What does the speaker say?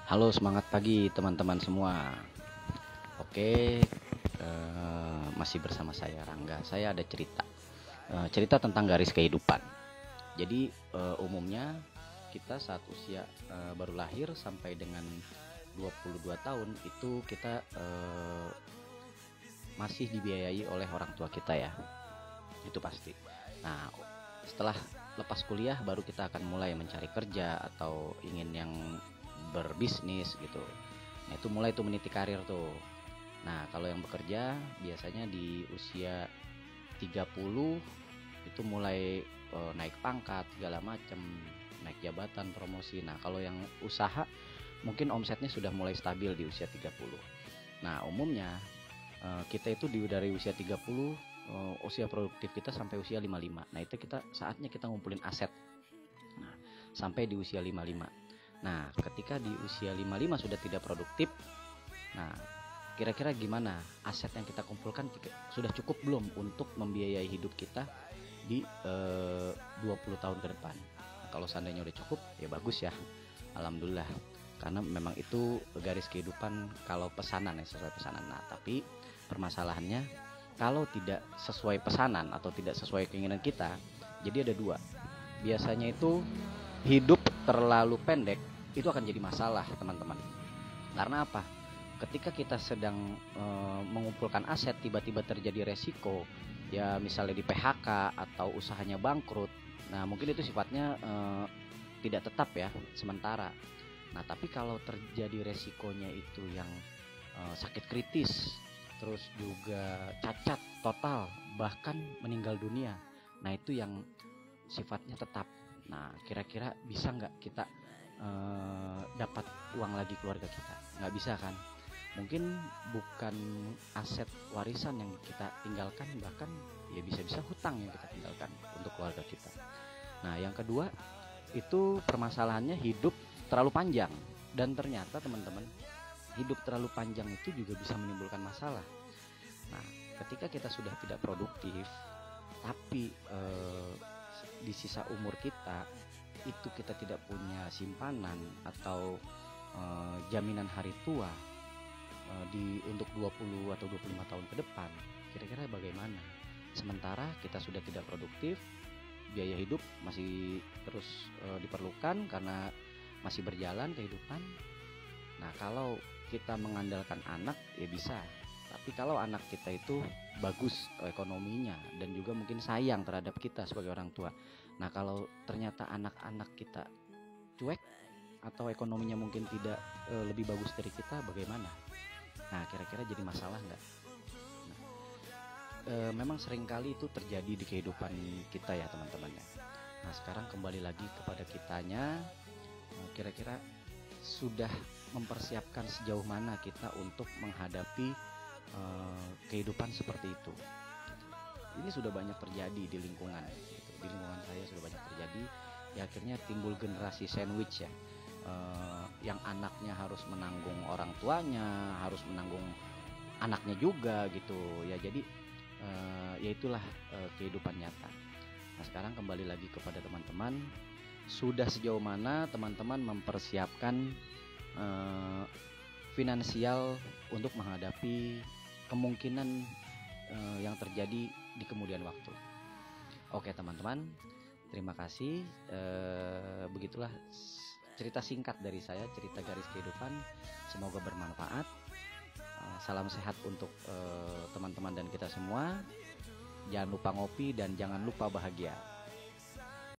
Halo, semangat pagi teman-teman semua. Oke, masih bersama saya Rangga. Saya ada cerita tentang garis kehidupan. Jadi umumnya kita saat usia baru lahir sampai dengan 22 tahun itu kita masih dibiayai oleh orang tua kita ya. Itu pasti. Nah, setelah lepas kuliah baru kita akan mulai mencari kerja atau ingin yang berbisnis gitu. Nah, itu mulai tuh meniti karir tuh. Nah, kalau yang bekerja biasanya di usia 30 itu mulai naik pangkat segala macam, naik jabatan, promosi. Nah, kalau yang usaha mungkin omsetnya sudah mulai stabil di usia 30. Nah, umumnya kita itu dari usia 30 usia produktif kita sampai usia 55. Nah, itu saatnya kita ngumpulin aset. Nah, sampai di usia 55. Nah, ketika di usia 55 sudah tidak produktif, nah kira-kira gimana aset yang kita kumpulkan sudah cukup belum untuk membiayai hidup kita di 20 tahun ke depan. Nah, kalau seandainya udah cukup ya bagus ya, alhamdulillah, karena memang itu garis kehidupan kalau pesanan ya, sesuai pesanan. Nah, tapi permasalahannya kalau tidak sesuai pesanan atau tidak sesuai keinginan kita, jadi ada dua. Biasanya itu hidup terlalu pendek itu akan jadi masalah teman-teman. Karena apa? Ketika kita sedang mengumpulkan aset, tiba-tiba terjadi resiko, ya misalnya di PHK atau usahanya bangkrut. Nah, mungkin itu sifatnya tidak tetap ya, sementara. Nah, tapi kalau terjadi resikonya itu yang sakit kritis, terus juga cacat total, bahkan meninggal dunia. Nah, itu yang sifatnya tetap. Nah, kira-kira bisa nggak kita dapat uang lagi keluarga kita? Nggak bisa kan? Mungkin bukan aset warisan yang kita tinggalkan, bahkan ya bisa-bisa hutang yang kita tinggalkan untuk keluarga kita. Nah, yang kedua itu permasalahannya hidup terlalu panjang. Dan ternyata teman-teman, hidup terlalu panjang itu juga bisa menimbulkan masalah. Nah, ketika kita sudah tidak produktif, tapi di sisa umur kita itu kita tidak punya simpanan atau jaminan hari tua untuk 20 atau 25 tahun ke depan, kira-kira bagaimana? Sementara kita sudah tidak produktif, biaya hidup masih terus diperlukan karena masih berjalan kehidupan. Nah, kalau kita mengandalkan anak ya bisa, tapi kalau anak kita itu bagus ekonominya dan juga mungkin sayang terhadap kita sebagai orang tua. Nah, kalau ternyata anak-anak kita cuek atau ekonominya mungkin tidak lebih bagus dari kita, bagaimana? Nah, kira-kira jadi masalah nggak? Nah, memang seringkali itu terjadi di kehidupan kita ya teman-teman ya. Nah, sekarang kembali lagi kepada kitanya, kira-kira sudah mempersiapkan sejauh mana kita untuk menghadapi kehidupan seperti itu. Ini sudah banyak terjadi di lingkungan, di lingkungan saya sudah banyak terjadi. Ya, akhirnya timbul generasi sandwich ya, yang anaknya harus menanggung orang tuanya, harus menanggung anaknya juga gitu ya. Jadi ya itulah kehidupan nyata. Nah, sekarang kembali lagi kepada teman-teman, sudah sejauh mana teman-teman mempersiapkan finansial untuk menghadapi kemungkinan yang terjadi di kemudian waktu. Oke teman-teman, terima kasih. Begitulah cerita singkat dari saya, cerita garis kehidupan. Semoga bermanfaat. Salam sehat untuk teman-teman dan kita semua. Jangan lupa ngopi dan jangan lupa bahagia.